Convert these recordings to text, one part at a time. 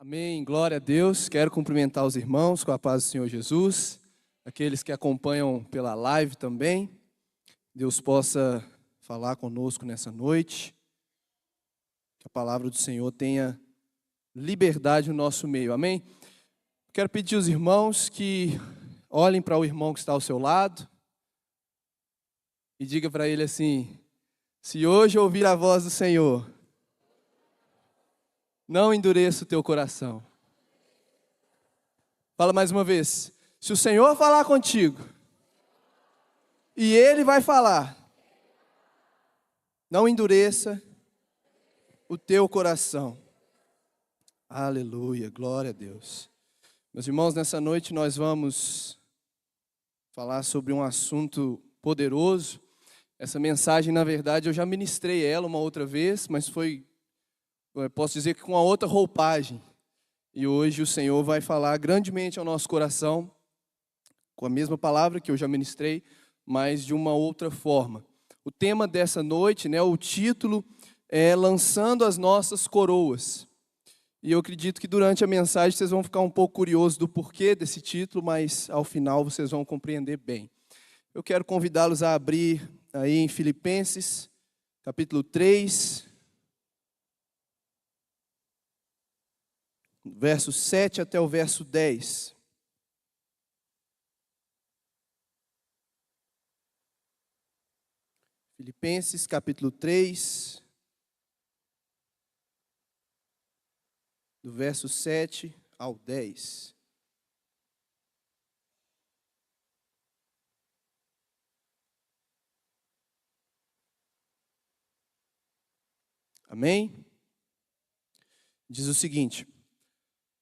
Amém, glória a Deus. Quero cumprimentar os irmãos com a paz do Senhor Jesus, aqueles que acompanham pela live também. Deus possa falar conosco nessa noite, que a palavra do Senhor tenha liberdade no nosso meio, amém? Quero pedir aos irmãos que olhem para o irmão que está ao seu lado e diga para ele assim: se hoje ouvir a voz do Senhor, não endureça o teu coração. Fala mais uma vez. Se o Senhor falar contigo, e Ele vai falar, não endureça o teu coração. Aleluia, glória a Deus. Meus irmãos, nessa noite nós vamos falar sobre um assunto poderoso. Essa mensagem, na verdade, eu já ministrei ela uma outra vez, mas posso dizer que com a outra roupagem. E hoje o Senhor vai falar grandemente ao nosso coração, com a mesma palavra que eu já ministrei, mas de uma outra forma. O tema dessa noite, o título é Lançando as Nossas Coroas. E eu acredito que durante a mensagem vocês vão ficar um pouco curiosos do porquê desse título, mas ao final vocês vão compreender bem. Eu quero convidá-los a abrir aí em Filipenses, capítulo 3, verso 7 até o verso 10. Filipenses, capítulo 3, do verso 7 ao 10. Amém? Diz o seguinte: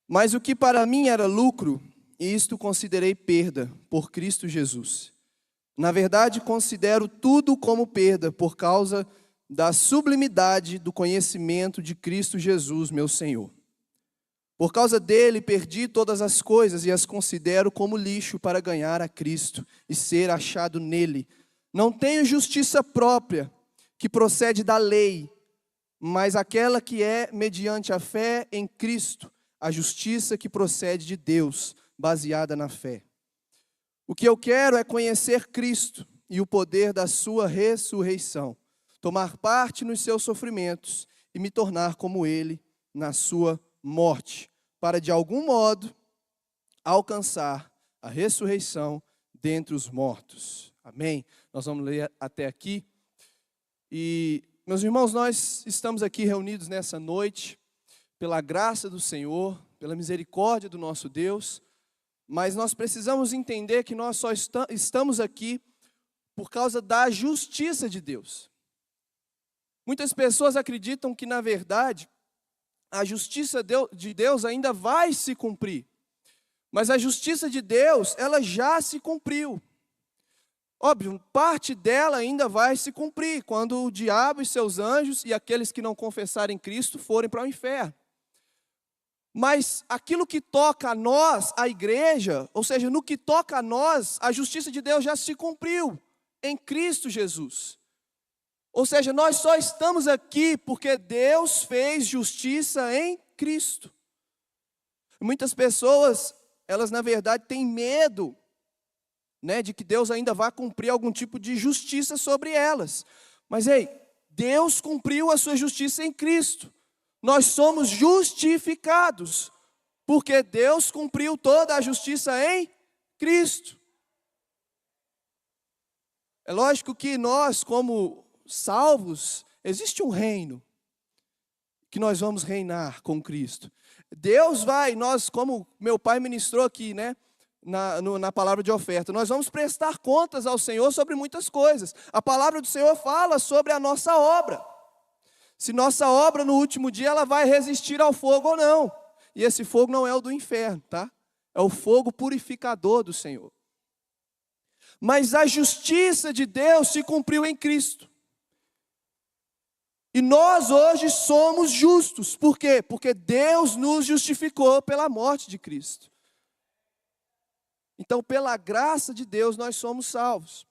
mas o que para mim era lucro, isto considerei perda por Cristo Jesus. Na verdade, considero tudo como perda por causa da sublimidade do conhecimento de Cristo Jesus, meu Senhor. Por causa dele, perdi todas as coisas e as considero como lixo para ganhar a Cristo e ser achado nele. Não tenho justiça própria que procede da lei, mas aquela que é mediante a fé em Cristo, a justiça que procede de Deus, baseada na fé. O que eu quero é conhecer Cristo e o poder da sua ressurreição, tomar parte nos seus sofrimentos e me tornar como ele na sua morte, para de algum modo alcançar a ressurreição dentre os mortos. Amém? Nós vamos ler até aqui. E, meus irmãos, nós estamos aqui reunidos nessa noite pela graça do Senhor, pela misericórdia do nosso Deus, mas nós precisamos entender que nós só estamos aqui por causa da justiça de Deus. Muitas pessoas acreditam que, na verdade, a justiça de Deus ainda vai se cumprir, mas a justiça de Deus, ela já se cumpriu. Óbvio, parte dela ainda vai se cumprir, quando o diabo e seus anjos e aqueles que não confessarem Cristo forem para o inferno. Mas aquilo que toca a nós, a igreja, ou seja, no que toca a nós, a justiça de Deus já se cumpriu em Cristo Jesus. Ou seja, nós só estamos aqui porque Deus fez justiça em Cristo. Muitas pessoas, elas na verdade têm medo, de que Deus ainda vá cumprir algum tipo de justiça sobre elas. Mas Deus cumpriu a sua justiça em Cristo. Nós somos justificados, porque Deus cumpriu toda a justiça em Cristo. É lógico que nós, como salvos, existe um reino, que nós vamos reinar com Cristo. Deus nós, como meu pai ministrou aqui, na palavra de oferta, nós vamos prestar contas ao Senhor sobre muitas coisas. A palavra do Senhor fala sobre a nossa obra. Se nossa obra no último dia ela vai resistir ao fogo ou não. E esse fogo não é o do inferno, tá? É o fogo purificador do Senhor. Mas a justiça de Deus se cumpriu em Cristo. E nós hoje somos justos. Por quê? Porque Deus nos justificou pela morte de Cristo. Então, pela graça de Deus, nós somos salvos.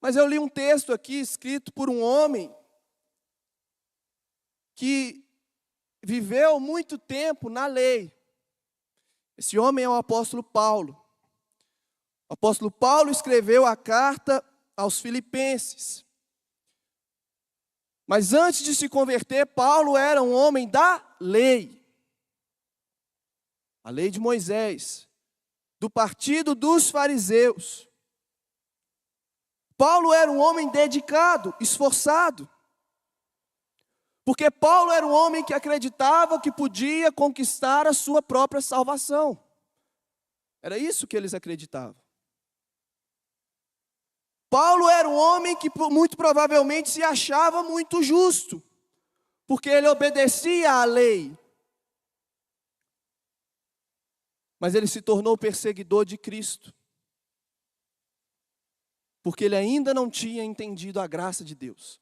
Mas eu li um texto aqui escrito por um homem que viveu muito tempo na lei. Esse homem é o apóstolo Paulo. O apóstolo Paulo escreveu a carta aos Filipenses. Mas antes de se converter, Paulo era um homem da lei. A lei de Moisés, do partido dos fariseus. Paulo era um homem dedicado, esforçado. Porque Paulo era um homem que acreditava que podia conquistar a sua própria salvação. Era isso que eles acreditavam. Paulo era um homem que muito provavelmente se achava muito justo, porque ele obedecia à lei. Mas ele se tornou perseguidor de Cristo, porque ele ainda não tinha entendido a graça de Deus.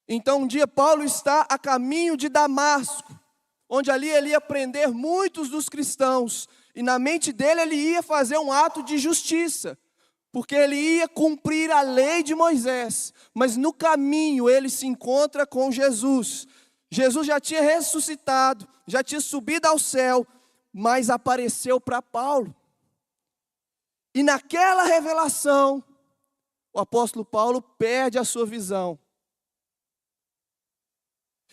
Então um dia Paulo está a caminho de Damasco, onde ali ele ia prender muitos dos cristãos, e na mente dele ele ia fazer um ato de justiça, porque ele ia cumprir a lei de Moisés, mas no caminho ele se encontra com Jesus. Jesus já tinha ressuscitado, já tinha subido ao céu, mas apareceu para Paulo. E naquela revelação, o apóstolo Paulo perde a sua visão.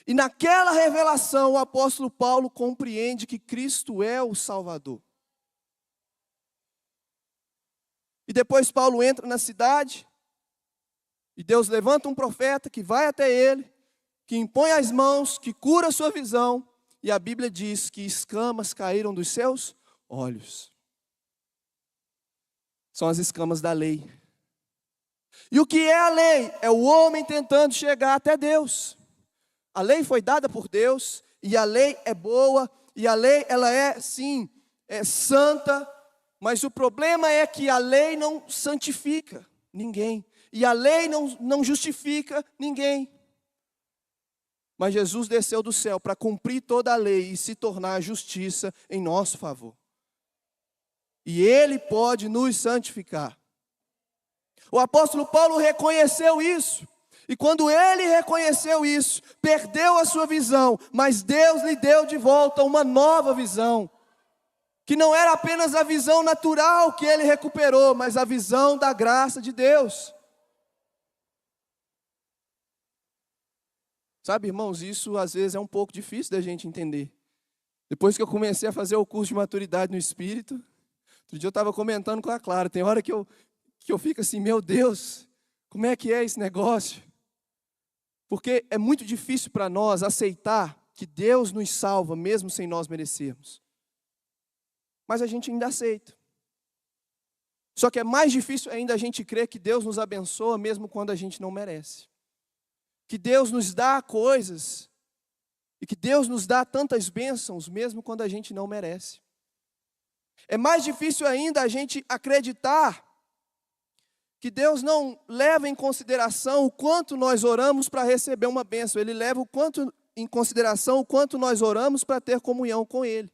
E naquela revelação, o apóstolo Paulo compreende que Cristo é o Salvador. E depois Paulo entra na cidade, e Deus levanta um profeta que vai até ele, que impõe as mãos, que cura a sua visão, e a Bíblia diz que escamas caíram dos seus olhos. São as escamas da lei. E o que é a lei? É o homem tentando chegar até Deus. A lei foi dada por Deus, e a lei é boa, e a lei ela é sim, é santa, mas o problema é que a lei não santifica ninguém, e a lei não justifica ninguém. Mas Jesus desceu do céu para cumprir toda a lei e se tornar justiça em nosso favor. E Ele pode nos santificar. O apóstolo Paulo reconheceu isso. E quando ele reconheceu isso, perdeu a sua visão, mas Deus lhe deu de volta uma nova visão, que não era apenas a visão natural que ele recuperou, mas a visão da graça de Deus. Sabe, irmãos, isso às vezes é um pouco difícil da gente entender. Depois que eu comecei a fazer o curso de maturidade no Espírito, outro dia eu estava comentando com a Clara, tem hora que eu fico assim, meu Deus, como é que é esse negócio? Porque é muito difícil para nós aceitar que Deus nos salva, mesmo sem nós merecermos. Mas a gente ainda aceita. Só que é mais difícil ainda a gente crer que Deus nos abençoa, mesmo quando a gente não merece. Que Deus nos dá coisas, e que Deus nos dá tantas bênçãos, mesmo quando a gente não merece. É mais difícil ainda a gente acreditar que Deus não leva em consideração o quanto nós oramos para receber uma bênção. Ele leva em consideração o quanto nós oramos para ter comunhão com Ele.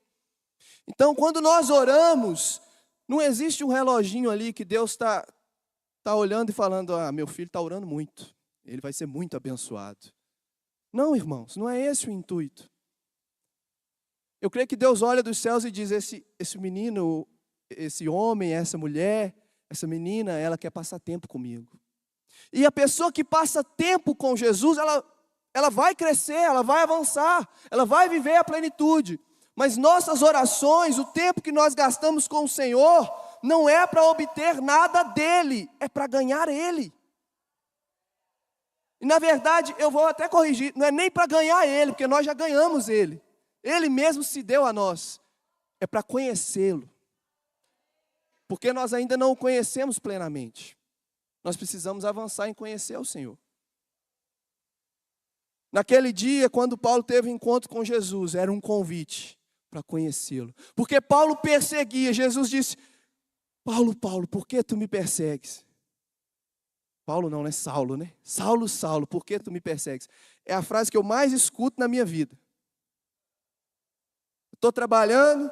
Então, quando nós oramos, não existe um reloginho ali que Deus está olhando e falando, meu filho está orando muito, ele vai ser muito abençoado. Não, irmãos, não é esse o intuito. Eu creio que Deus olha dos céus e diz, esse menino, esse homem, essa mulher, essa menina, ela quer passar tempo comigo. E a pessoa que passa tempo com Jesus, ela vai crescer, ela vai avançar, ela vai viver a plenitude. Mas nossas orações, o tempo que nós gastamos com o Senhor, não é para obter nada dEle, é para ganhar Ele. E na verdade, eu vou até corrigir, não é nem para ganhar Ele, porque nós já ganhamos Ele. Ele mesmo se deu a nós, é para conhecê-lo. Porque nós ainda não o conhecemos plenamente. Nós precisamos avançar em conhecer o Senhor. Naquele dia, quando Paulo teve encontro com Jesus, era um convite para conhecê-lo. Porque Paulo perseguia. Jesus disse, Paulo, Paulo, por que tu me persegues? Paulo não, né? Saulo, né? Saulo, Saulo, por que tu me persegues? É a frase que eu mais escuto na minha vida. Estou trabalhando,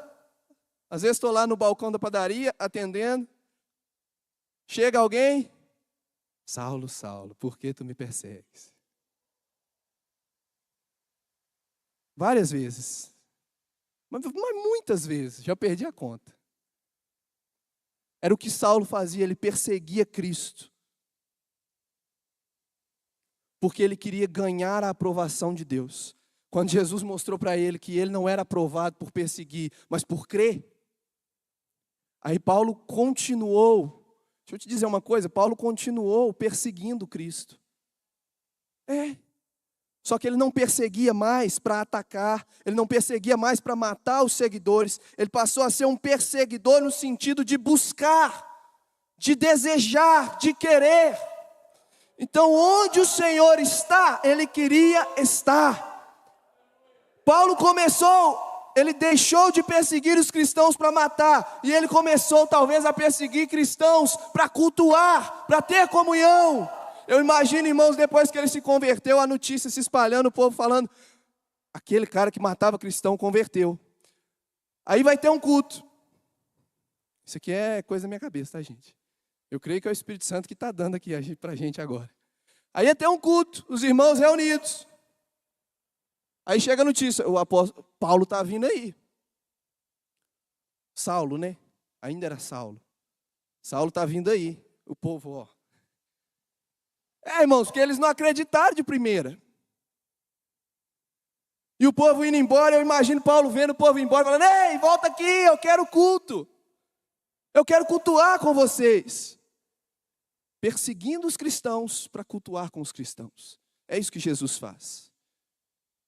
às vezes estou lá no balcão da padaria, atendendo. Chega alguém, Saulo, Saulo, por que tu me persegues? Várias vezes. Mas muitas vezes, já perdi a conta. Era o que Saulo fazia, ele perseguia Cristo. Porque ele queria ganhar a aprovação de Deus. Quando Jesus mostrou para ele que ele não era aprovado por perseguir, mas por crer. Aí Paulo continuou. Deixa eu te dizer uma coisa, Paulo continuou perseguindo Cristo. Só que ele não perseguia mais para atacar, ele não perseguia mais para matar os seguidores, ele passou a ser um perseguidor no sentido de buscar, de desejar, de querer. Então, onde o Senhor está, ele queria estar. Paulo ele deixou de perseguir os cristãos para matar, e ele começou talvez a perseguir cristãos para cultuar, para ter comunhão. Eu imagino, irmãos, depois que ele se converteu, a notícia se espalhando, o povo falando, aquele cara que matava cristão converteu. Aí vai ter um culto. Isso aqui é coisa da minha cabeça, tá, gente? Eu creio que é o Espírito Santo que está dando aqui para a gente agora. Aí ia ter um culto, os irmãos reunidos. Aí chega a notícia, o apóstolo Paulo está vindo aí. Saulo, né? Ainda era Saulo. Saulo está vindo aí. O povo, ó. Irmãos, porque eles não acreditaram de primeira. E o povo indo embora, eu imagino Paulo vendo o povo ir embora, falando, ei, volta aqui, eu quero culto. Eu quero cultuar com vocês. Perseguindo os cristãos para cultuar com os cristãos. É isso que Jesus faz.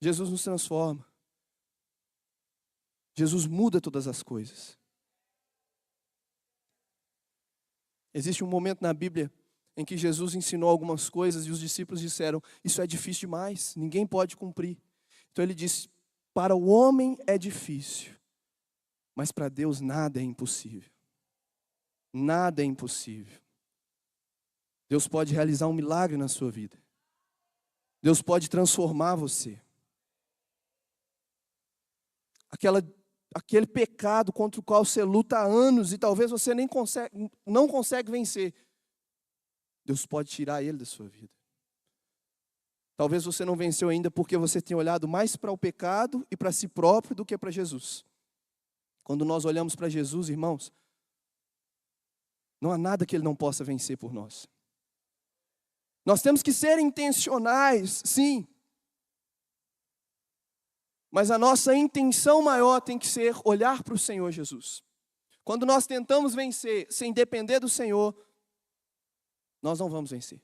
Jesus nos transforma. Jesus muda todas as coisas. Existe um momento na Bíblia em que Jesus ensinou algumas coisas e os discípulos disseram, isso é difícil demais, ninguém pode cumprir. Então ele disse, para o homem é difícil, mas para Deus nada é impossível. Nada é impossível. Deus pode realizar um milagre na sua vida. Deus pode transformar você. Aquele pecado contra o qual você luta há anos e talvez você não consegue vencer. Deus pode tirar ele da sua vida. Talvez você não venceu ainda porque você tem olhado mais para o pecado e para si próprio do que para Jesus. Quando nós olhamos para Jesus, irmãos, não há nada que ele não possa vencer por nós. Nós temos que ser intencionais, sim. Mas a nossa intenção maior tem que ser olhar para o Senhor Jesus. Quando nós tentamos vencer sem depender do Senhor, nós não vamos vencer.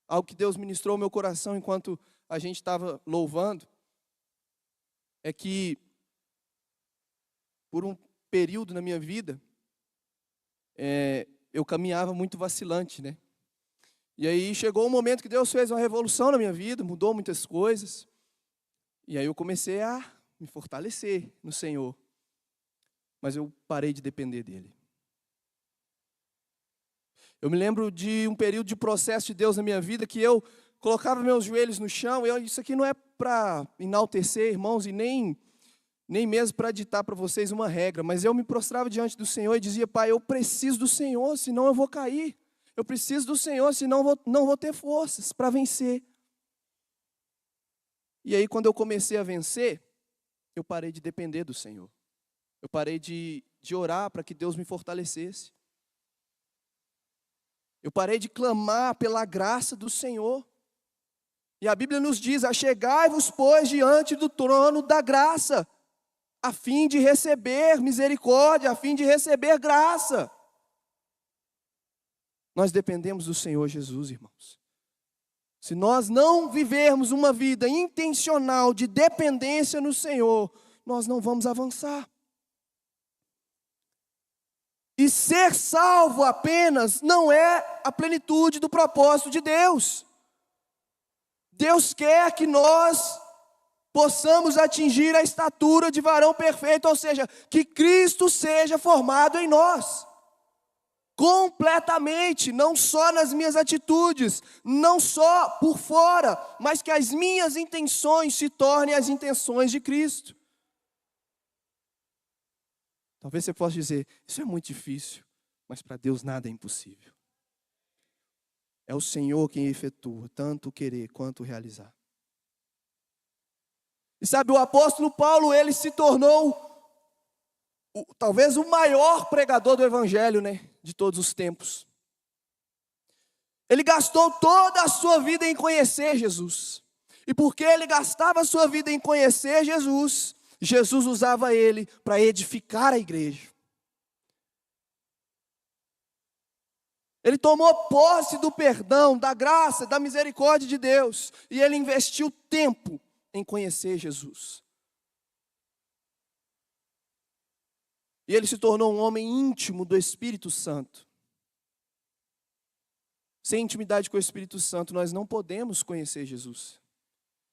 Algo que Deus ministrou ao meu coração enquanto a gente estava louvando, é que por um período na minha vida, eu caminhava muito vacilante, né? E aí chegou um momento que Deus fez uma revolução na minha vida, mudou muitas coisas. E aí eu comecei a me fortalecer no Senhor. Mas eu parei de depender dEle. Eu me lembro de um período de processo de Deus na minha vida que eu colocava meus joelhos no chão. Isso aqui não é para enaltecer, irmãos, e nem mesmo para ditar para vocês uma regra. Mas eu me prostrava diante do Senhor e dizia, Pai, eu preciso do Senhor, senão eu vou cair. Eu preciso do Senhor, senão não vou ter forças para vencer. E aí, quando eu comecei a vencer, eu parei de depender do Senhor. Eu parei de orar para que Deus me fortalecesse. Eu parei de clamar pela graça do Senhor. E a Bíblia nos diz, achegai-vos, pois, diante do trono da graça, a fim de receber misericórdia, a fim de receber graça. Nós dependemos do Senhor Jesus, irmãos. Se nós não vivermos uma vida intencional de dependência no Senhor, nós não vamos avançar. E ser salvo apenas não é a plenitude do propósito de Deus. Deus quer que nós possamos atingir a estatura de varão perfeito, ou seja, que Cristo seja formado em nós. Completamente, não só nas minhas atitudes, não só por fora, mas que as minhas intenções se tornem as intenções de Cristo. Talvez você possa dizer, isso é muito difícil, mas para Deus nada é impossível. É o Senhor quem efetua, tanto o querer quanto o realizar. E sabe, o apóstolo Paulo, ele se tornou talvez o maior pregador do evangelho, né, de todos os tempos. Ele gastou toda a sua vida em conhecer Jesus. E porque ele gastava a sua vida em conhecer Jesus, Jesus usava ele para edificar a igreja. Ele tomou posse do perdão, da graça, da misericórdia de Deus. E ele investiu tempo em conhecer Jesus. E ele se tornou um homem íntimo do Espírito Santo. Sem intimidade com o Espírito Santo, nós não podemos conhecer Jesus.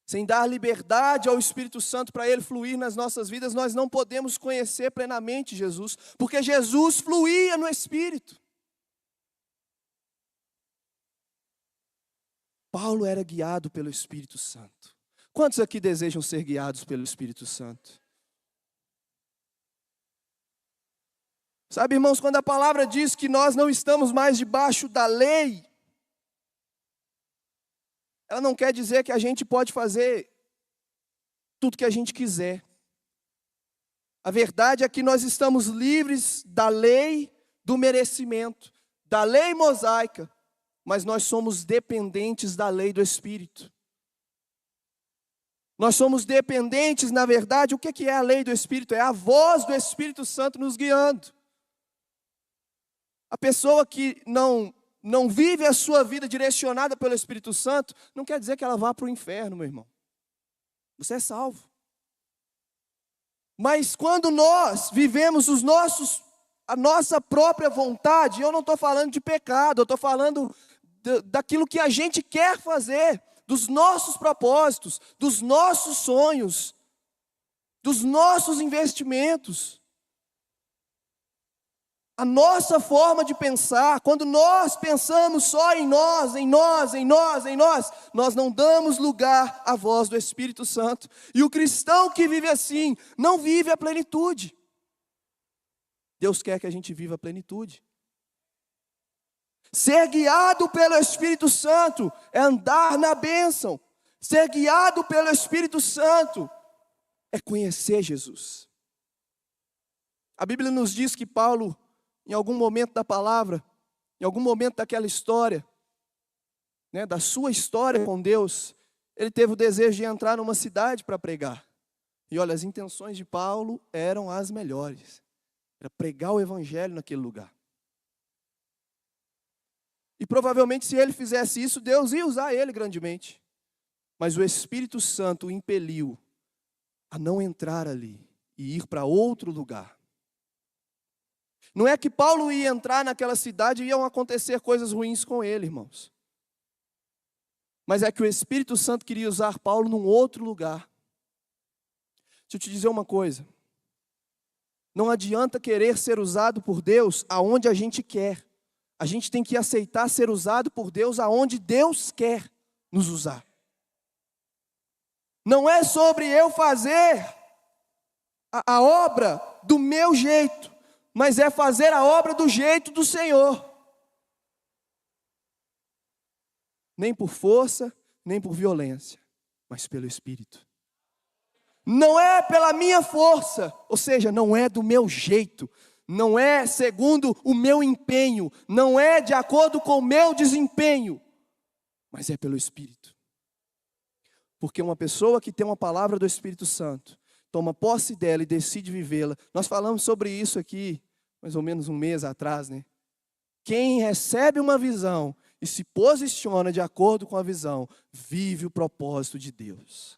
Sem dar liberdade ao Espírito Santo para ele fluir nas nossas vidas, nós não podemos conhecer plenamente Jesus, porque Jesus fluía no Espírito. Paulo era guiado pelo Espírito Santo. Quantos aqui desejam ser guiados pelo Espírito Santo? Sabe, irmãos, quando a palavra diz que nós não estamos mais debaixo da lei, ela não quer dizer que a gente pode fazer tudo que a gente quiser. A verdade é que nós estamos livres da lei do merecimento, da lei mosaica, mas nós somos dependentes da lei do Espírito. Nós somos dependentes, na verdade, o que é a lei do Espírito? É a voz do Espírito Santo nos guiando. A pessoa que não vive a sua vida direcionada pelo Espírito Santo, não quer dizer que ela vá para o inferno, meu irmão. Você é salvo. Mas quando nós vivemos a nossa própria vontade, eu não estou falando de pecado, eu estou falando daquilo que a gente quer fazer, dos nossos propósitos, dos nossos sonhos, dos nossos investimentos. A nossa forma de pensar, quando nós pensamos só em nós, nós não damos lugar à voz do Espírito Santo. E o cristão que vive assim, não vive a plenitude. Deus quer que a gente viva a plenitude. Ser guiado pelo Espírito Santo é andar na bênção. Ser guiado pelo Espírito Santo é conhecer Jesus. A Bíblia nos diz que Paulo, em algum momento da palavra, em algum momento daquela história, né, da sua história com Deus, ele teve o desejo de entrar numa cidade para pregar. E olha, as intenções de Paulo eram as melhores. Era pregar o evangelho naquele lugar. E provavelmente se ele fizesse isso, Deus ia usar ele grandemente. Mas o Espírito Santo o impeliu a não entrar ali e ir para outro lugar. Não é que Paulo ia entrar naquela cidade e iam acontecer coisas ruins com ele, irmãos. Mas é que o Espírito Santo queria usar Paulo num outro lugar. Deixa eu te dizer uma coisa. Não adianta querer ser usado por Deus aonde a gente quer. A gente tem que aceitar ser usado por Deus aonde Deus quer nos usar. Não é sobre eu fazer a obra do meu jeito, mas é fazer a obra do jeito do Senhor. Nem por força, nem por violência, mas pelo Espírito. Não é pela minha força, ou seja, não é do meu jeito, não é segundo o meu empenho, não é de acordo com o meu desempenho, mas é pelo Espírito. Porque uma pessoa que tem uma palavra do Espírito Santo, toma posse dela e decide vivê-la. Nós falamos sobre isso aqui, mais ou menos um mês atrás, né? Quem recebe uma visão e se posiciona de acordo com a visão, vive o propósito de Deus.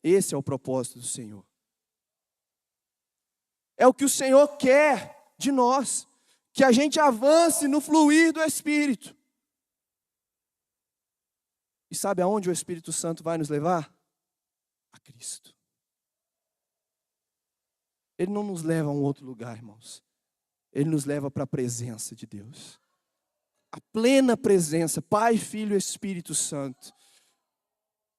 Esse é o propósito do Senhor. É o que o Senhor quer de nós, que a gente avance no fluir do Espírito. E sabe aonde o Espírito Santo vai nos levar? A Cristo. Ele não nos leva a um outro lugar, irmãos. Ele nos leva para a presença de Deus. A plena presença, Pai, Filho e Espírito Santo.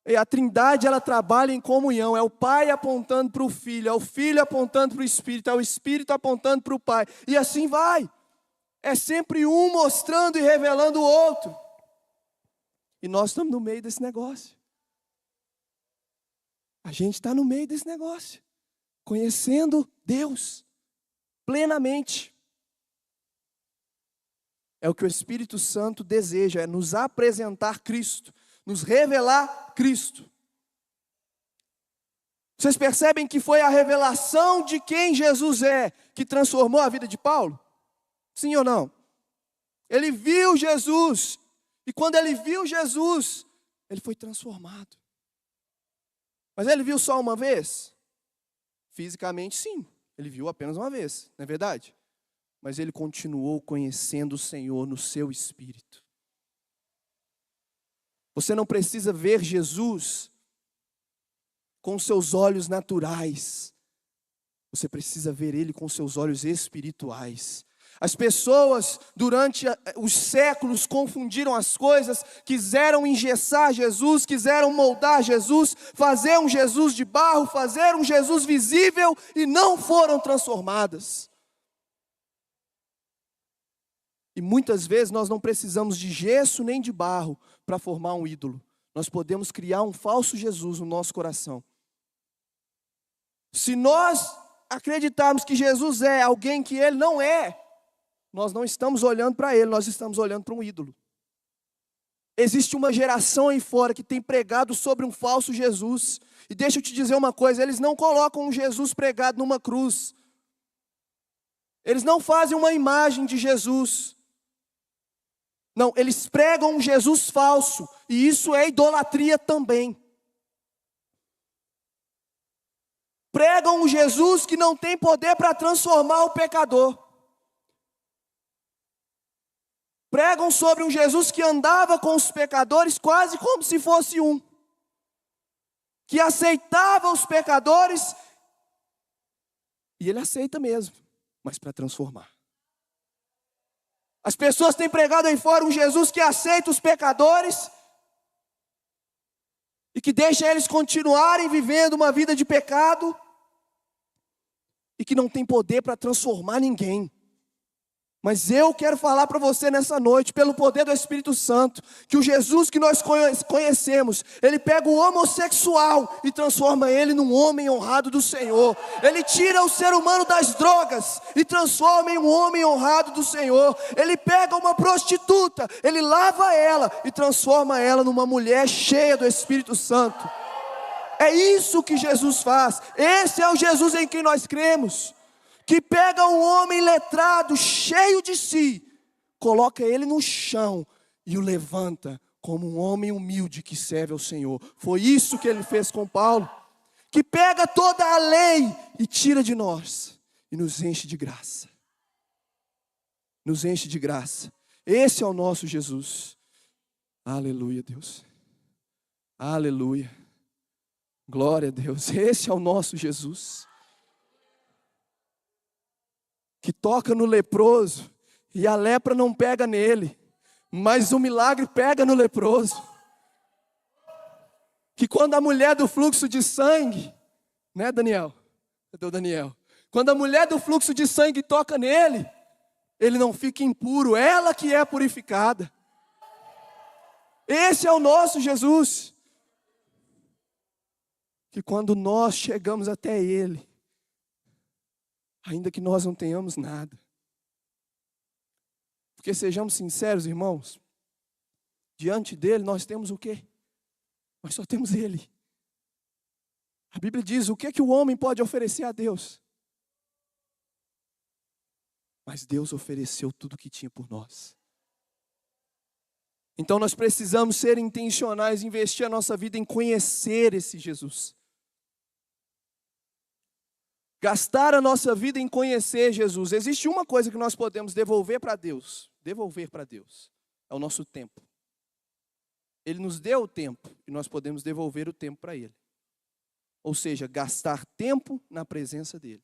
E a Trindade, ela trabalha em comunhão. É o Pai apontando para o Filho, é o Filho apontando para o Espírito, é o Espírito apontando para o Pai. E assim vai. É sempre um mostrando e revelando o outro. E nós estamos no meio desse negócio. A gente está no meio desse negócio, conhecendo Deus plenamente. É o que o Espírito Santo deseja, é nos apresentar Cristo, nos revelar Cristo. Vocês percebem que foi a revelação de quem Jesus é que transformou a vida de Paulo? Sim ou não? Ele viu Jesus, e quando ele viu Jesus, ele foi transformado. Mas ele viu só uma vez? Fisicamente, sim. Ele viu apenas uma vez, não é verdade? Mas ele continuou conhecendo o Senhor no seu espírito. Você não precisa ver Jesus com seus olhos naturais. Você precisa ver Ele com seus olhos espirituais. As pessoas, durante os séculos, confundiram as coisas, quiseram engessar Jesus, quiseram moldar Jesus, fazer um Jesus de barro, fazer um Jesus visível e não foram transformadas. E muitas vezes nós não precisamos de gesso nem de barro para formar um ídolo. Nós podemos criar um falso Jesus no nosso coração. Se nós acreditarmos que Jesus é alguém que Ele não é, nós não estamos olhando para Ele, nós estamos olhando para um ídolo. Existe uma geração aí fora que tem pregado sobre um falso Jesus. E deixa eu te dizer uma coisa, eles não colocam um Jesus pregado numa cruz. Eles não fazem uma imagem de Jesus. Não, eles pregam um Jesus falso. E isso é idolatria também. Pregam um Jesus que não tem poder para transformar o pecador. Pregam sobre um Jesus que andava com os pecadores quase como se fosse um. Que aceitava os pecadores. E Ele aceita mesmo, mas para transformar. As pessoas têm pregado aí fora um Jesus que aceita os pecadores. E que deixa eles continuarem vivendo uma vida de pecado. E que não tem poder para transformar ninguém. Mas eu quero falar para você nessa noite, pelo poder do Espírito Santo, que o Jesus que nós conhecemos, Ele pega o homossexual e transforma ele num homem honrado do Senhor. Ele tira o ser humano das drogas e transforma em um homem honrado do Senhor. Ele pega uma prostituta, Ele lava ela e transforma ela numa mulher cheia do Espírito Santo. É isso que Jesus faz. Esse é o Jesus em quem nós cremos. Que pega um homem letrado, cheio de si, coloca ele no chão e o levanta como um homem humilde que serve ao Senhor. Foi isso que ele fez com Paulo. Que pega toda a lei e tira de nós e nos enche de graça. Nos enche de graça. Esse é o nosso Jesus. Aleluia, Deus. Aleluia. Glória a Deus. Esse é o nosso Jesus. Que toca no leproso e a lepra não pega nele, mas o milagre pega no leproso. Que quando a mulher do fluxo de sangue, né, Daniel? Cadê o Daniel? Quando a mulher do fluxo de sangue toca nele, ele não fica impuro, ela que é purificada. Esse é o nosso Jesus. Que quando nós chegamos até Ele, ainda que nós não tenhamos nada. Porque sejamos sinceros, irmãos, diante dele nós temos o quê? Nós só temos Ele. A Bíblia diz, o que o homem pode oferecer a Deus? Mas Deus ofereceu tudo o que tinha por nós. Então nós precisamos ser intencionais, investir a nossa vida em conhecer esse Jesus. Gastar a nossa vida em conhecer Jesus. Existe uma coisa que nós podemos devolver para Deus. Devolver para Deus. É o nosso tempo. Ele nos deu o tempo e nós podemos devolver o tempo para Ele. Ou seja, gastar tempo na presença dEle.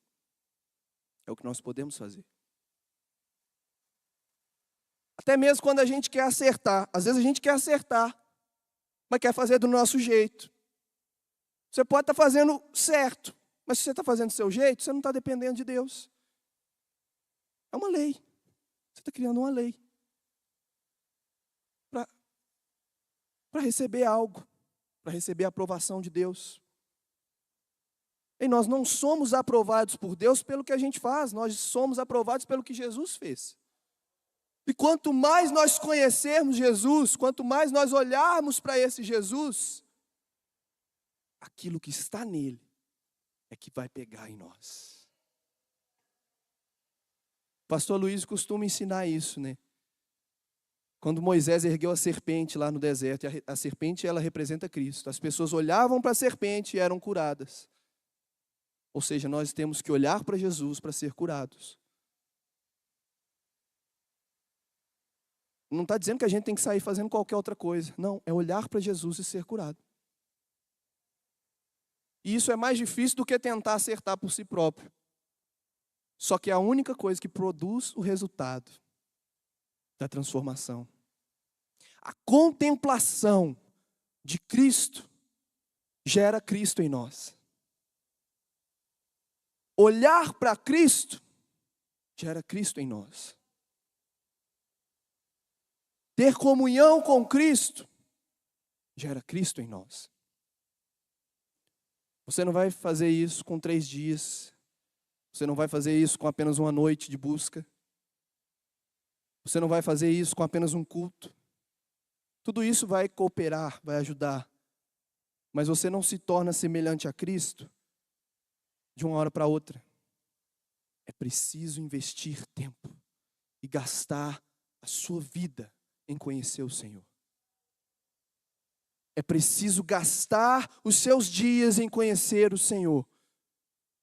É o que nós podemos fazer. Até mesmo quando a gente quer acertar. Às vezes a gente quer acertar, mas quer fazer do nosso jeito. Você pode estar fazendo certo. Mas se você está fazendo do seu jeito, você não está dependendo de Deus. É uma lei. Você está criando uma lei. Para receber algo. Para receber a aprovação de Deus. E nós não somos aprovados por Deus pelo que a gente faz, nós somos aprovados pelo que Jesus fez. E quanto mais nós conhecermos Jesus, quanto mais nós olharmos para esse Jesus, aquilo que está nele é que vai pegar em nós. O pastor Luiz costuma ensinar isso, né? Quando Moisés ergueu a serpente lá no deserto, e a serpente ela representa Cristo. As pessoas olhavam para a serpente e eram curadas. Ou seja, nós temos que olhar para Jesus para ser curados. Não está dizendo que a gente tem que sair fazendo qualquer outra coisa. Não, é olhar para Jesus e ser curado. E isso é mais difícil do que tentar acertar por si próprio. Só que é a única coisa que produz o resultado da transformação. A contemplação de Cristo gera Cristo em nós. Olhar para Cristo gera Cristo em nós. Ter comunhão com Cristo gera Cristo em nós. Você não vai fazer isso com 3 dias. Você não vai fazer isso com apenas uma noite de busca. Você não vai fazer isso com apenas um culto. Tudo isso vai cooperar, vai ajudar. Mas você não se torna semelhante a Cristo de uma hora para outra. É preciso investir tempo e gastar a sua vida em conhecer o Senhor. É preciso gastar os seus dias em conhecer o Senhor.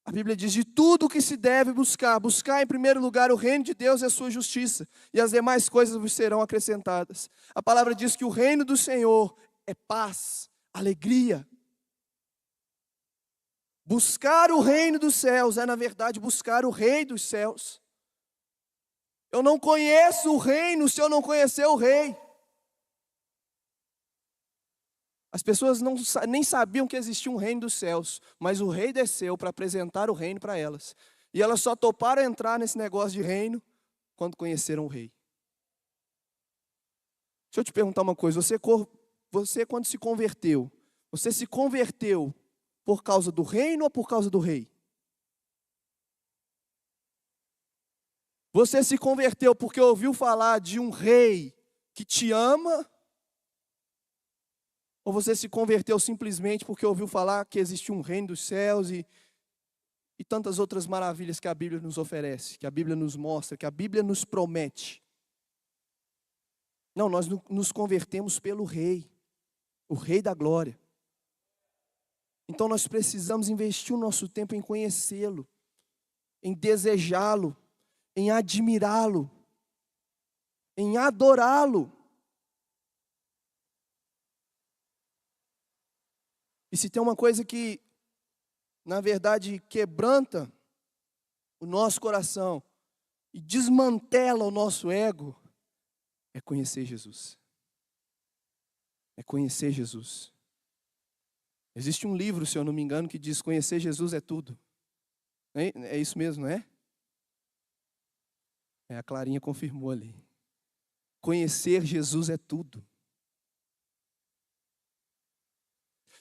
A Bíblia diz de tudo o que se deve buscar. Buscar em primeiro lugar o reino de Deus e a sua justiça. E as demais coisas vos serão acrescentadas. A palavra diz que o reino do Senhor é paz, alegria. Buscar o reino dos céus é, na verdade, buscar o rei dos céus. Eu não conheço o reino se eu não conhecer o rei. As pessoas nem sabiam que existia um reino dos céus, mas o rei desceu para apresentar o reino para elas. E elas só toparam entrar nesse negócio de reino quando conheceram o rei. Deixa eu te perguntar uma coisa, você quando se converteu por causa do reino ou por causa do rei? Você se converteu porque ouviu falar de um rei que te ama? Ou você se converteu simplesmente porque ouviu falar que existe um reino dos céus e tantas outras maravilhas que a Bíblia nos oferece, que a Bíblia nos mostra, que a Bíblia nos promete? Não, nós nos convertemos pelo rei, o rei da glória. Então nós precisamos investir o nosso tempo em conhecê-lo, em desejá-lo, em admirá-lo, em adorá-lo. E se tem uma coisa que, na verdade, quebranta o nosso coração e desmantela o nosso ego, é conhecer Jesus. É conhecer Jesus. Existe um livro, se eu não me engano, que diz: conhecer Jesus é tudo. É isso mesmo, não é? A Clarinha confirmou ali. Conhecer Jesus é tudo.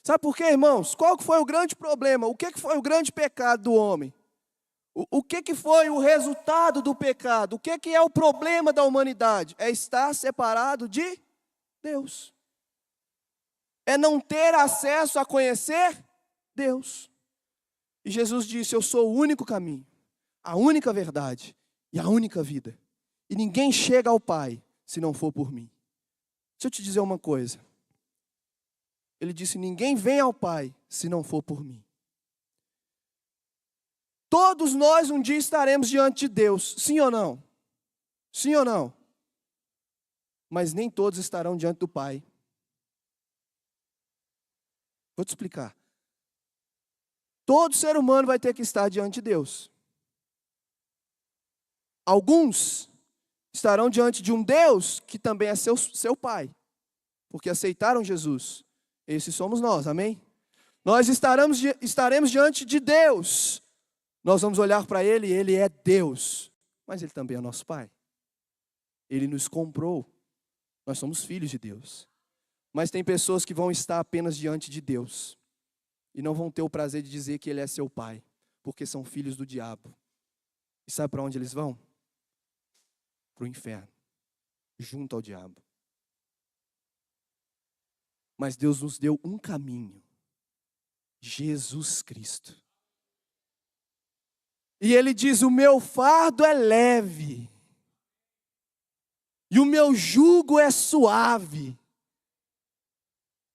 Sabe por quê, irmãos? Qual que foi o grande problema? O que foi o grande pecado do homem? O que foi o resultado do pecado? O que é o problema da humanidade? É estar separado de Deus. É não ter acesso a conhecer Deus. E Jesus disse: eu sou o único caminho, a única verdade e a única vida. E ninguém chega ao Pai se não for por mim. Deixa eu te dizer uma coisa. Ele disse: ninguém vem ao Pai se não for por mim. Todos nós um dia estaremos diante de Deus, sim ou não? Sim ou não? Mas nem todos estarão diante do Pai. Vou te explicar. Todo ser humano vai ter que estar diante de Deus. Alguns estarão diante de um Deus que também é seu Pai, porque aceitaram Jesus. Esses somos nós, amém? Nós estaremos diante de Deus. Nós vamos olhar para Ele e Ele é Deus. Mas Ele também é nosso Pai. Ele nos comprou. Nós somos filhos de Deus. Mas tem pessoas que vão estar apenas diante de Deus. e não vão ter o prazer de dizer que Ele é seu pai, porque são filhos do diabo. E sabe para onde eles vão? Para o inferno, junto ao diabo. Mas Deus nos deu um caminho, Jesus Cristo. E Ele diz: o meu fardo é leve, e o meu jugo é suave.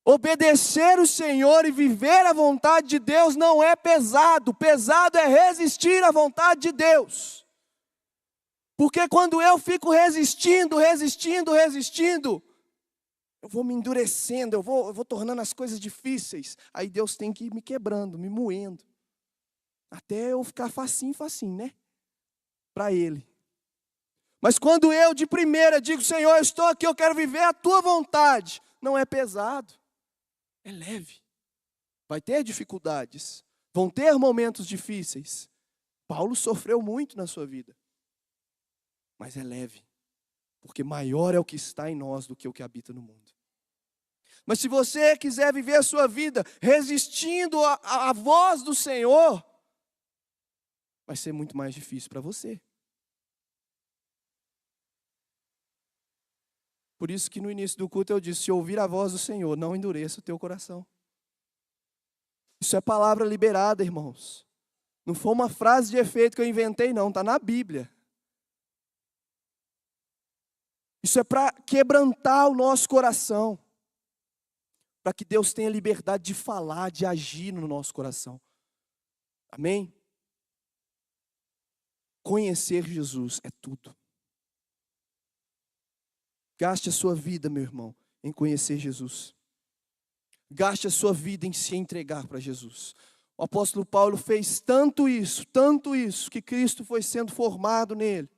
Obedecer o Senhor e viver a vontade de Deus não é pesado. Pesado é resistir à vontade de Deus. Porque quando eu fico resistindo, eu vou me endurecendo, eu vou tornando as coisas difíceis. Aí Deus tem que ir me quebrando, me moendo. Até eu ficar facinho, né? Para Ele. Mas quando eu de primeira digo: Senhor, eu estou aqui, eu quero viver a Tua vontade. Não é pesado. É leve. Vai ter dificuldades. Vão ter momentos difíceis. Paulo sofreu muito na sua vida. Mas é leve. Porque maior é o que está em nós do que o que habita no mundo. Mas se você quiser viver a sua vida resistindo à voz do Senhor, vai ser muito mais difícil para você. Por isso que no início do culto eu disse: se ouvir a voz do Senhor, não endureça o teu coração. Isso é palavra liberada, irmãos. Não foi uma frase de efeito que eu inventei, não. Está na Bíblia. Isso é para quebrantar o nosso coração. Para que Deus tenha liberdade de falar, de agir no nosso coração. Amém? Conhecer Jesus é tudo. Gaste a sua vida, meu irmão, em conhecer Jesus. Gaste a sua vida em se entregar para Jesus. O apóstolo Paulo fez tanto isso, que Cristo foi sendo formado nele.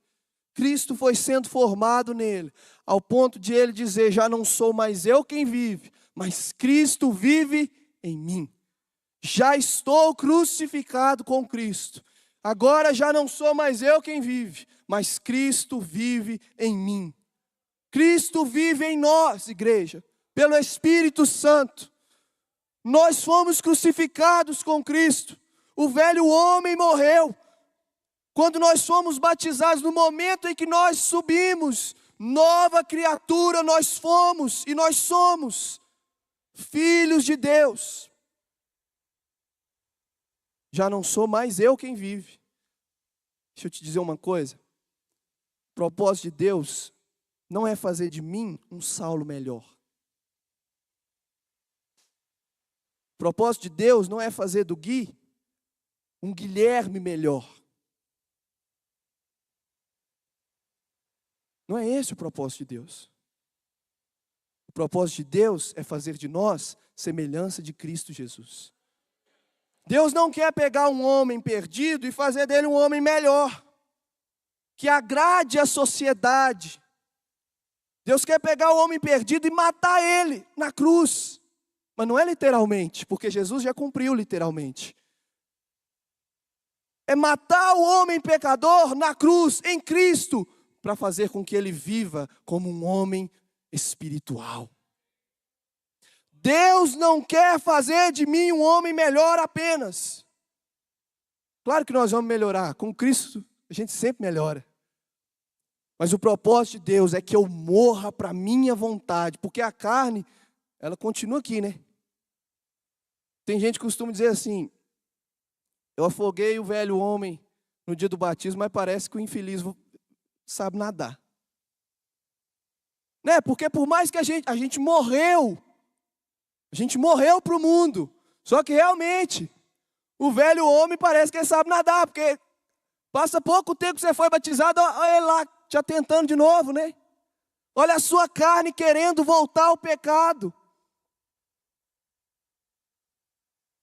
Cristo foi sendo formado nele, ao ponto de ele dizer: já não sou mais eu quem vive, mas Cristo vive em mim. Já estou crucificado com Cristo. Agora já não sou mais eu quem vive, mas Cristo vive em mim. Cristo vive em nós, igreja, pelo Espírito Santo. Nós fomos crucificados com Cristo. O velho homem morreu. Quando nós fomos batizados, no momento em que nós subimos, nova criatura nós fomos e nós somos filhos de Deus. Já não sou mais eu quem vive. Deixa eu te dizer uma coisa. O propósito de Deus não é fazer de mim um Saulo melhor. O propósito de Deus não é fazer do Gui um Guilherme melhor. Não é esse o propósito de Deus. O propósito de Deus é fazer de nós semelhança de Cristo Jesus. Deus não quer pegar um homem perdido e fazer dele um homem melhor, que agrade a sociedade. Deus quer pegar o homem perdido e matar ele na cruz. Mas não é literalmente, porque Jesus já cumpriu literalmente. É matar o homem pecador na cruz, em Cristo, para fazer com que ele viva como um homem espiritual. Deus não quer fazer de mim um homem melhor apenas. Claro que nós vamos melhorar. Com Cristo a gente sempre melhora. Mas o propósito de Deus é que eu morra para a minha vontade. Porque a carne, ela continua aqui, né? Tem gente que costuma dizer assim: eu afoguei o velho homem no dia do batismo, mas parece que o infeliz sabe nadar. Né? Porque por mais que a gente morreu para o mundo. Só que realmente, o velho homem parece que ele sabe nadar, porque passa pouco tempo que você foi batizado, olha ele lá já tentando de novo, né? Olha a sua carne querendo voltar ao pecado.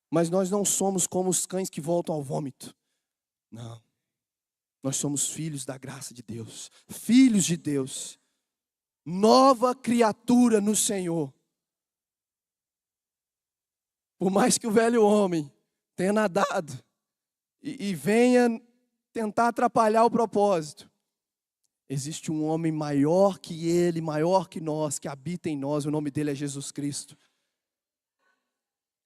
Mas nós não somos como os cães que voltam ao vômito. Não. Nós somos filhos da graça de Deus. Filhos de Deus. Nova criatura no Senhor. Por mais que o velho homem tenha nadado e venha tentar atrapalhar o propósito, existe um homem maior que ele, maior que nós, que habita em nós. O nome dele é Jesus Cristo.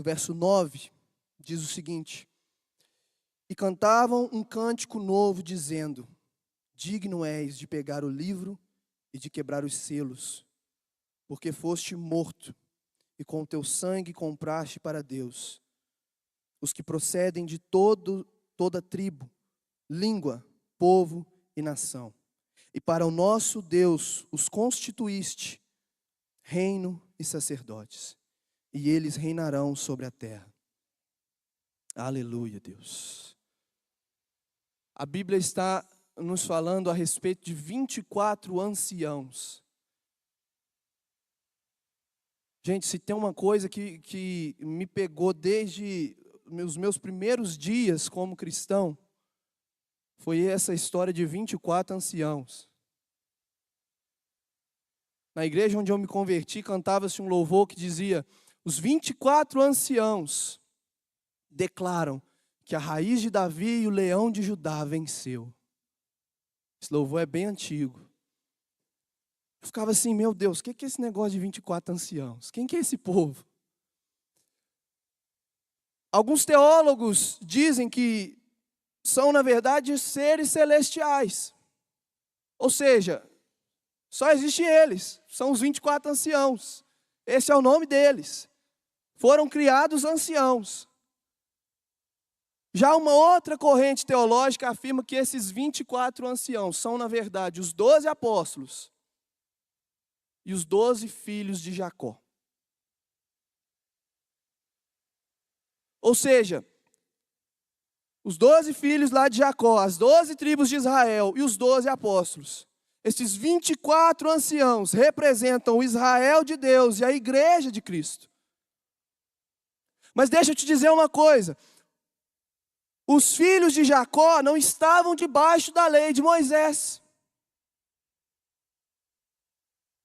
do verso 9, diz o seguinte: e cantavam um cântico novo, dizendo: digno és de pegar o livro e de quebrar os selos, porque foste morto, e com teu sangue compraste para Deus os que procedem de toda tribo, língua, povo e nação. E para o nosso Deus os constituíste reino e sacerdotes, e eles reinarão sobre a terra. Aleluia, Deus. A Bíblia está nos falando a respeito de 24 anciãos. Gente, se tem uma coisa que me pegou desde os meus primeiros dias como cristão, foi essa história de 24 anciãos. Na igreja onde eu me converti, cantava-se um louvor que dizia: os 24 anciãos declaram que a raiz de Davi e o leão de Judá venceu. Esse louvor é bem antigo. Eu ficava assim, meu Deus, o que é esse negócio de 24 anciãos? Quem que é esse povo? Alguns teólogos dizem que são, na verdade, seres celestiais. Ou seja, só existem eles, são os 24 anciãos. Esse é o nome deles. Foram criados anciãos. Já uma outra corrente teológica afirma que esses 24 anciãos são, na verdade, os 12 apóstolos e os 12 filhos de Jacó. Ou seja, os 12 filhos lá de Jacó, as 12 tribos de Israel e os 12 apóstolos. Esses 24 anciãos representam o Israel de Deus e a igreja de Cristo. Mas deixa eu te dizer uma coisa. Os filhos de Jacó não estavam debaixo da lei de Moisés.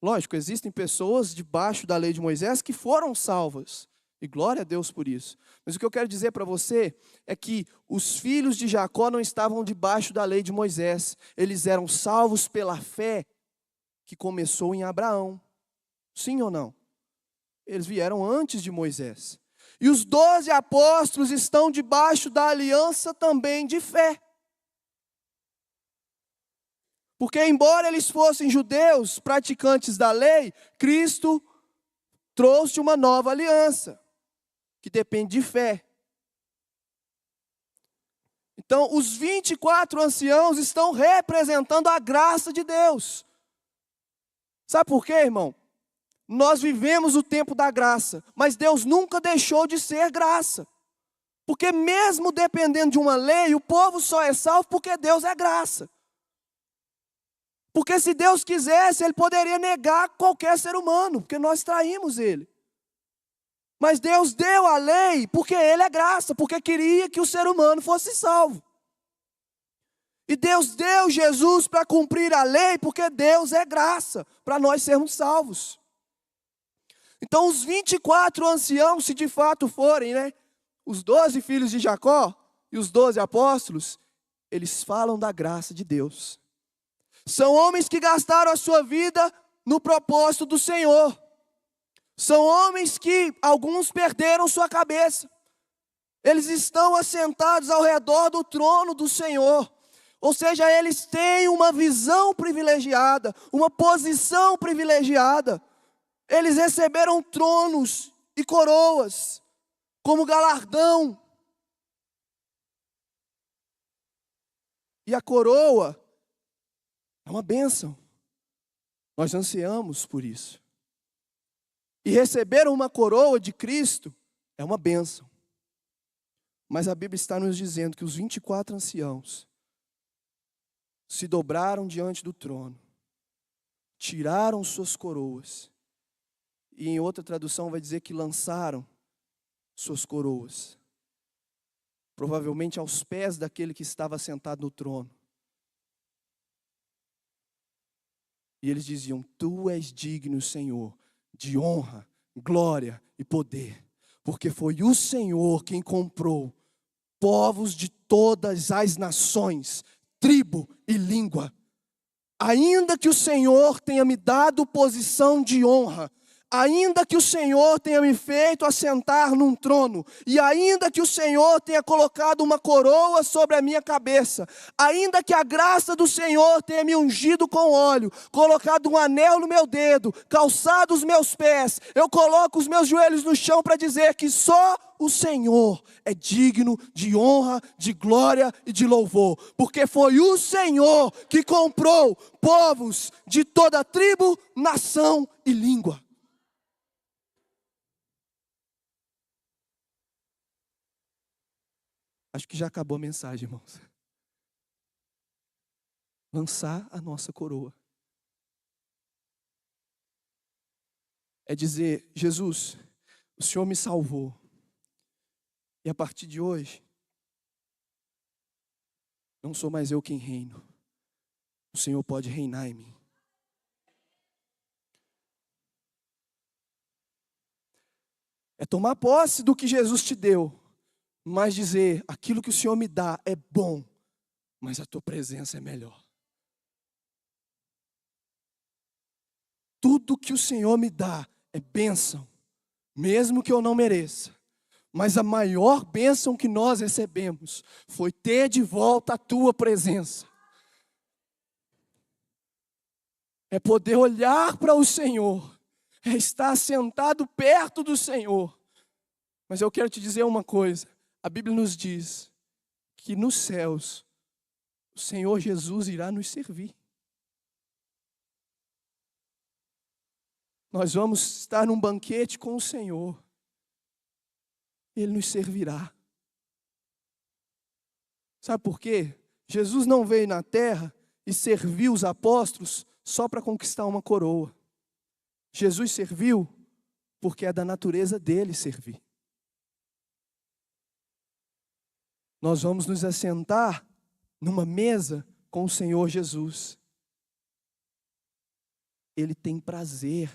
Lógico, existem pessoas debaixo da lei de Moisés que foram salvas. E glória a Deus por isso. Mas o que eu quero dizer para você é que os filhos de Jacó não estavam debaixo da lei de Moisés. Eles eram salvos pela fé que começou em Abraão. Sim ou não? Eles vieram antes de Moisés. E os 12 apóstolos estão debaixo da aliança também de fé. Porque embora eles fossem judeus, praticantes da lei, Cristo trouxe uma nova aliança, que depende de fé. Então, os 24 anciãos estão representando a graça de Deus. Sabe por quê, irmão? Nós vivemos o tempo da graça, mas Deus nunca deixou de ser graça. Porque mesmo dependendo de uma lei, o povo só é salvo porque Deus é graça. Porque se Deus quisesse, Ele poderia negar qualquer ser humano, porque nós traímos Ele. Mas Deus deu a lei porque Ele é graça, porque queria que o ser humano fosse salvo. E Deus deu Jesus para cumprir a lei porque Deus é graça, para nós sermos salvos. Então os 24 anciãos, se de fato forem, os 12 filhos de Jacó e os 12 apóstolos, eles falam da graça de Deus. São homens que gastaram a sua vida no propósito do Senhor. São homens que alguns perderam sua cabeça. Eles estão assentados ao redor do trono do Senhor. Ou seja, eles têm uma visão privilegiada, uma posição privilegiada. Eles receberam tronos e coroas como galardão. E a coroa é uma bênção. Nós ansiamos por isso. E receber uma coroa de Cristo é uma bênção. Mas a Bíblia está nos dizendo que os 24 anciãos se dobraram diante do trono, tiraram suas coroas, e em outra tradução vai dizer que lançaram suas coroas, provavelmente aos pés daquele que estava sentado no trono. E eles diziam: Tu és digno, Senhor, de honra, glória e poder, porque foi o Senhor quem comprou povos de todas as nações, tribo e língua. Ainda que o Senhor tenha me dado posição de honra, ainda que o Senhor tenha me feito assentar num trono, e ainda que o Senhor tenha colocado uma coroa sobre a minha cabeça, ainda que a graça do Senhor tenha me ungido com óleo, colocado um anel no meu dedo, calçado os meus pés, eu coloco os meus joelhos no chão para dizer que só o Senhor é digno de honra, de glória e de louvor, porque foi o Senhor que comprou povos de toda tribo, nação e língua. Acho que já acabou a mensagem, irmãos. Lançar a nossa coroa. É dizer, Jesus, o Senhor me salvou. E a partir de hoje, não sou mais eu quem reino. O Senhor pode reinar em mim. É tomar posse do que Jesus te deu. Mas dizer, aquilo que o Senhor me dá é bom, mas a tua presença é melhor. Tudo que o Senhor me dá é bênção, mesmo que eu não mereça. Mas a maior bênção que nós recebemos foi ter de volta a tua presença. É poder olhar para o Senhor, é estar sentado perto do Senhor. Mas eu quero te dizer uma coisa. A Bíblia nos diz que nos céus o Senhor Jesus irá nos servir. Nós vamos estar num banquete com o Senhor. Ele nos servirá. Sabe por quê? Jesus não veio na terra e serviu os apóstolos só para conquistar uma coroa. Jesus serviu porque é da natureza dele servir. Nós vamos nos assentar numa mesa com o Senhor Jesus. Ele tem prazer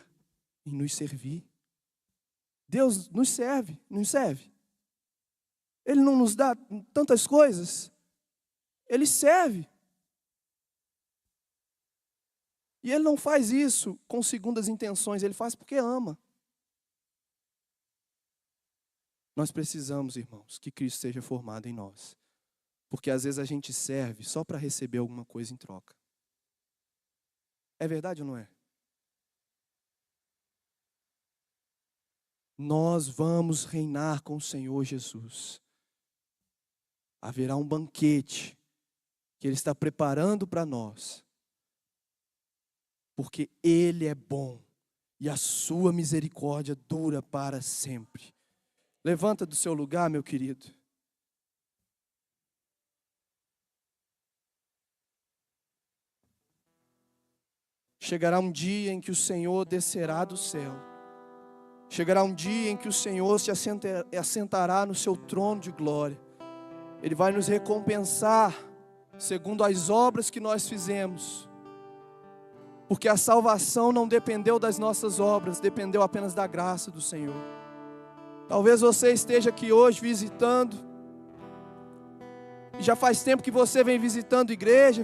em nos servir. Deus nos serve, nos serve. Ele não nos dá tantas coisas. Ele serve. E Ele não faz isso com segundas intenções, Ele faz porque ama. Nós precisamos, irmãos, que Cristo seja formado em nós. Porque às vezes a gente serve só para receber alguma coisa em troca. É verdade ou não é? Nós vamos reinar com o Senhor Jesus. Haverá um banquete que Ele está preparando para nós. Porque Ele é bom e a sua misericórdia dura para sempre. Levanta do seu lugar, meu querido. Chegará um dia em que o Senhor descerá do céu. Chegará um dia em que o Senhor se assentará no seu trono de glória. Ele vai nos recompensar segundo as obras que nós fizemos. Porque a salvação não dependeu das nossas obras, dependeu apenas da graça do Senhor. Talvez você esteja aqui hoje visitando. E já faz tempo que você vem visitando igreja.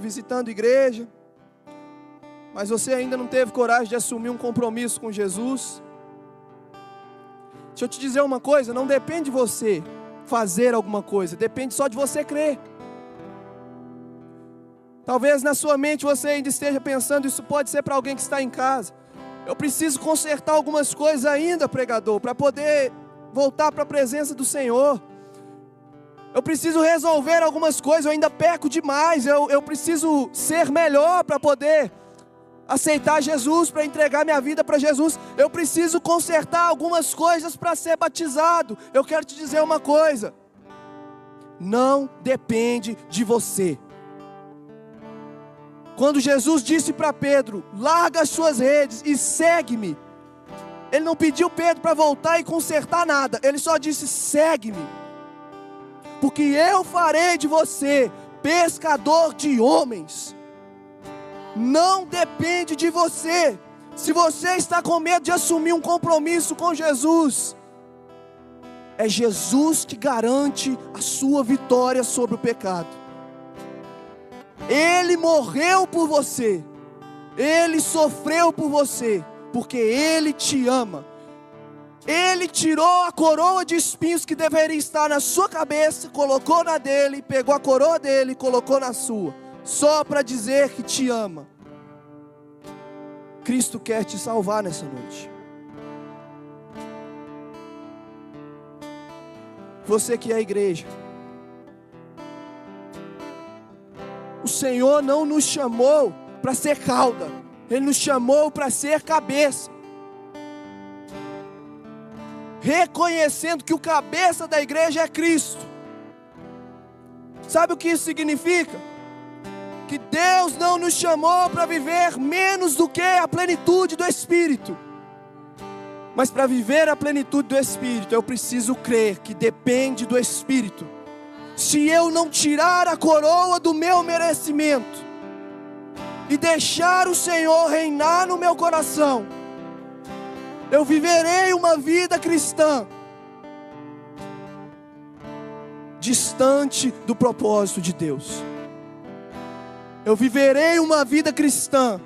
Mas você ainda não teve coragem de assumir um compromisso com Jesus. Deixa eu te dizer uma coisa, não depende de você fazer alguma coisa, depende só de você crer. Talvez na sua mente você ainda esteja pensando, isso pode ser para alguém que está em casa. Eu preciso consertar algumas coisas ainda, pregador, para poder voltar para a presença do Senhor. Eu preciso resolver algumas coisas, eu ainda peco demais, eu preciso ser melhor para poder aceitar Jesus, para entregar minha vida para Jesus. Eu preciso consertar algumas coisas para ser batizado. Eu quero te dizer uma coisa, não depende de você. Quando Jesus disse para Pedro, larga as suas redes e segue-me, Ele não pediu Pedro para voltar e consertar nada, Ele só disse, segue-me, porque eu farei de você pescador de homens. Não depende de você. Se você está com medo de assumir um compromisso com Jesus, é Jesus que garante a sua vitória sobre o pecado. Ele morreu por você, Ele sofreu por você, porque Ele te ama. Ele tirou a coroa de espinhos que deveria estar na sua cabeça, colocou na dele, pegou a coroa dele e colocou na sua, só para dizer que te ama. Cristo quer te salvar nessa noite. Você que é a igreja, o Senhor não nos chamou para ser cauda, Ele nos chamou para ser cabeça. Reconhecendo que o cabeça da igreja é Cristo. Sabe o que isso significa? Que Deus não nos chamou para viver menos do que a plenitude do Espírito. Mas para viver a plenitude do Espírito, eu preciso crer que depende do Espírito. Se eu não tirar a coroa do meu merecimento e deixar o Senhor reinar no meu coração, eu viverei uma vida cristã distante do propósito de Deus. Eu viverei uma vida cristã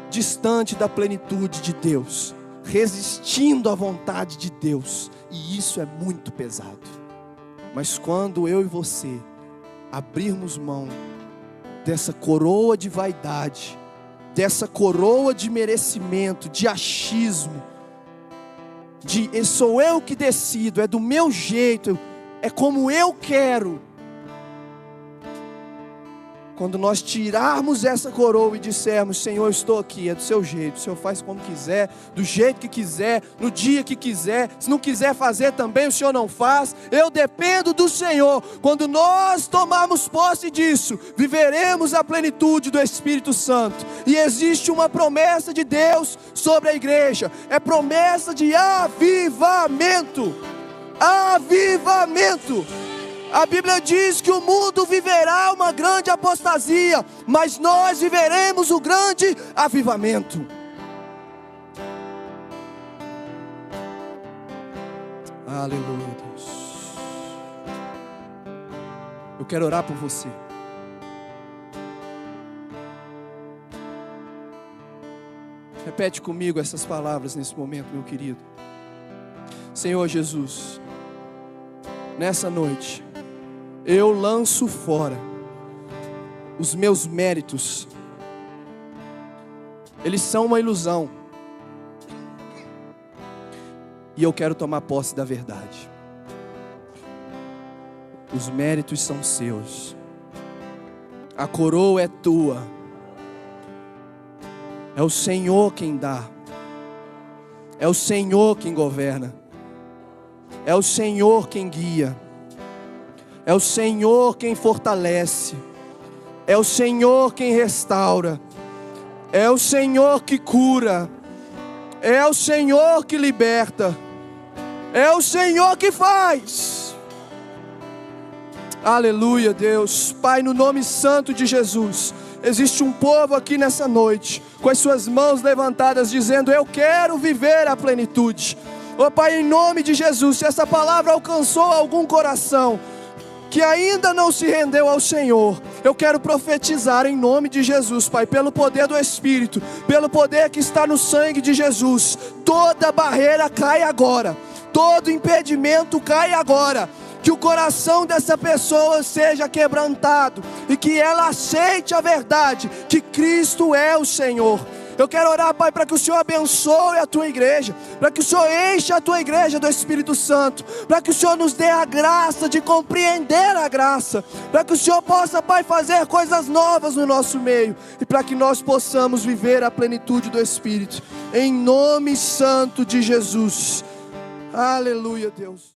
distante da plenitude de Deus, resistindo à vontade de Deus, e isso é muito pesado. Mas quando eu e você abrirmos mão dessa coroa de vaidade, dessa coroa de merecimento, de achismo, de sou eu que decido, é do meu jeito, é como eu quero. Quando nós tirarmos essa coroa e dissermos, Senhor, eu estou aqui, é do seu jeito, o Senhor faz como quiser, do jeito que quiser, no dia que quiser, se não quiser fazer também, o Senhor não faz, eu dependo do Senhor. Quando nós tomarmos posse disso, viveremos a plenitude do Espírito Santo. E existe uma promessa de Deus sobre a igreja, é promessa de avivamento. Avivamento. A Bíblia diz que o mundo viverá uma grande apostasia, mas nós viveremos o grande avivamento. Aleluia, Deus. Eu quero orar por você. Repete comigo essas palavras nesse momento, meu querido. Senhor Jesus, nessa noite, eu lanço fora os meus méritos. Eles são uma ilusão. E eu quero tomar posse da verdade. Os méritos são seus. A coroa é tua. É o Senhor quem dá. É o Senhor quem governa. É o Senhor quem guia. É o Senhor quem fortalece. É o Senhor quem restaura. É o Senhor que cura. É o Senhor que liberta. É o Senhor que faz. Aleluia, Deus. Pai, no nome santo de Jesus, existe um povo aqui nessa noite, com as suas mãos levantadas, dizendo, eu quero viver a plenitude. Ó Pai, em nome de Jesus, se essa palavra alcançou algum coração que ainda não se rendeu ao Senhor, eu quero profetizar em nome de Jesus, Pai, pelo poder do Espírito, pelo poder que está no sangue de Jesus, toda barreira cai agora, todo impedimento cai agora, que o coração dessa pessoa seja quebrantado, e que ela aceite a verdade, que Cristo é o Senhor. Eu quero orar, Pai, para que o Senhor abençoe a Tua igreja, para que o Senhor encha a Tua igreja do Espírito Santo, para que o Senhor nos dê a graça de compreender a graça, para que o Senhor possa, Pai, fazer coisas novas no nosso meio, e para que nós possamos viver a plenitude do Espírito, em nome santo de Jesus. Aleluia, Deus.